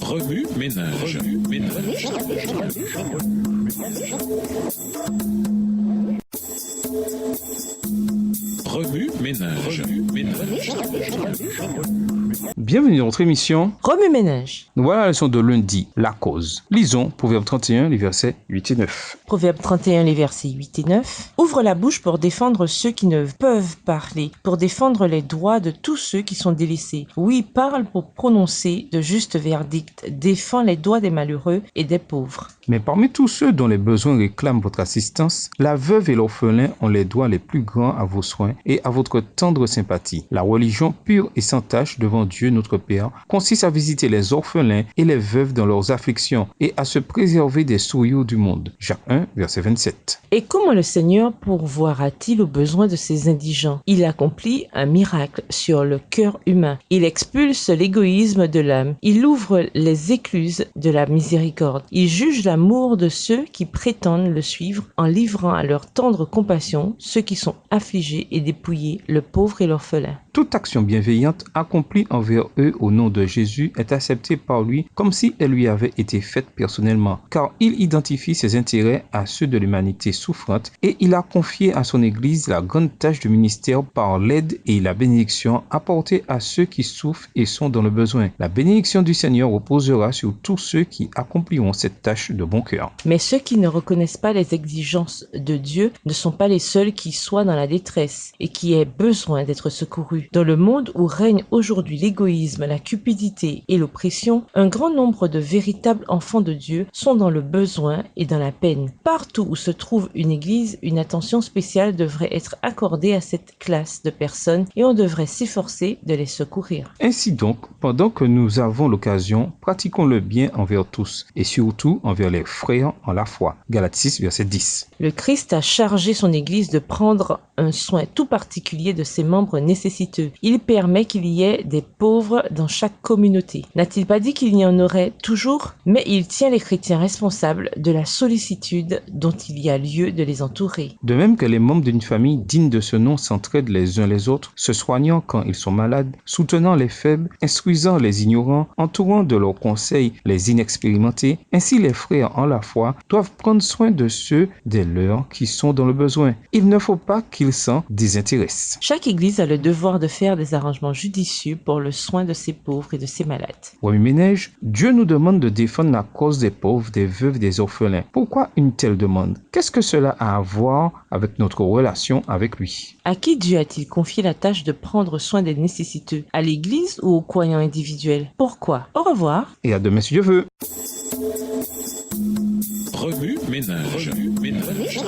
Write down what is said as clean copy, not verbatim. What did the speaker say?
Remue ménage. Remue ménage. Bienvenue dans notre émission Remue ménage. Nous voilà la leçon de lundi, la cause. Lisons Proverbe 31, les versets 8 et 9. Proverbe 31, les versets 8 et 9. Ouvre la bouche pour défendre ceux qui ne peuvent parler, pour défendre les droits de tous ceux qui sont délaissés. Oui, parle pour prononcer de justes verdicts. Défends les droits des malheureux et des pauvres. Mais parmi tous ceux dont les besoins réclament votre assistance, la veuve et l'orphelin ont les droits les plus grands à vos soins et à votre tendre sympathie. La religion pure et sans tache devant Dieu notre Père consiste à visiter les orphelins et les veuves dans leurs afflictions et à se préserver des souillures du monde. Jacques 1, verset 27. Et comment le Seigneur pourvoira-t-il aux besoins de ses indigents? Il accomplit un miracle sur le cœur humain. Il expulse l'égoïsme de l'âme. Il ouvre les écluses de la miséricorde. Il juge l'amour de ceux qui prétendent le suivre en livrant à leur tendre compassion ceux qui sont affligés et dépouillés, le pauvre et l'orphelin. Toute action bienveillante accomplie envers eux au nom de Jésus est acceptée par lui comme si elle lui avait été faite personnellement, car il identifie ses intérêts à ceux de l'humanité souffrante et il a confié à son Église la grande tâche du ministère par l'aide et la bénédiction apportée à ceux qui souffrent et sont dans le besoin. La bénédiction du Seigneur reposera sur tous ceux qui accompliront cette tâche de bon cœur. Mais ceux qui ne reconnaissent pas les exigences de Dieu ne sont pas les seuls qui soient dans la détresse et qui aient besoin d'être secourus. Dans le monde où règne aujourd'hui l'égoïsme, la cupidité et l'oppression, un grand nombre de véritables enfants de Dieu sont dans le besoin et dans la peine. Partout où se trouve une église, une attention spéciale devrait être accordée à cette classe de personnes et on devrait s'efforcer de les secourir. Ainsi donc, pendant que nous avons l'occasion, pratiquons le bien envers tous et surtout envers les frères en la foi. Galates 6, verset 10. Le Christ a chargé son Église de prendre un soin tout particulier de ses membres nécessiteux. Il permet qu'il y ait des pauvres dans chaque communauté. N'a-t-il pas dit qu'il y en aurait toujours? Mais il tient les chrétiens responsables de la sollicitude dont il y a lieu de les entourer. De même que les membres d'une famille digne de ce nom s'entraident les uns les autres, se soignant quand ils sont malades, soutenant les faibles, instruisant les ignorants, entourant de leurs conseils les inexpérimentés, ainsi les frères en la foi doivent prendre soin de ceux des leurs qui sont dans le besoin. Il ne faut pas qu'ils s'en désintéressent. Chaque Église a le devoir de faire des arrangements judicieux pour le soin de ses pauvres et de ses malades. Remue ménage, Dieu nous demande de défendre la cause des pauvres, des veuves, des orphelins. Pourquoi une telle demande? Qu'est-ce que cela a à voir avec notre relation avec lui? À qui Dieu a-t-il confié la tâche de prendre soin des nécessiteux? À l'Église ou aux croyants individuels? Pourquoi? Au revoir. Et à demain si Dieu veut. Remue ménage. Remue ménage.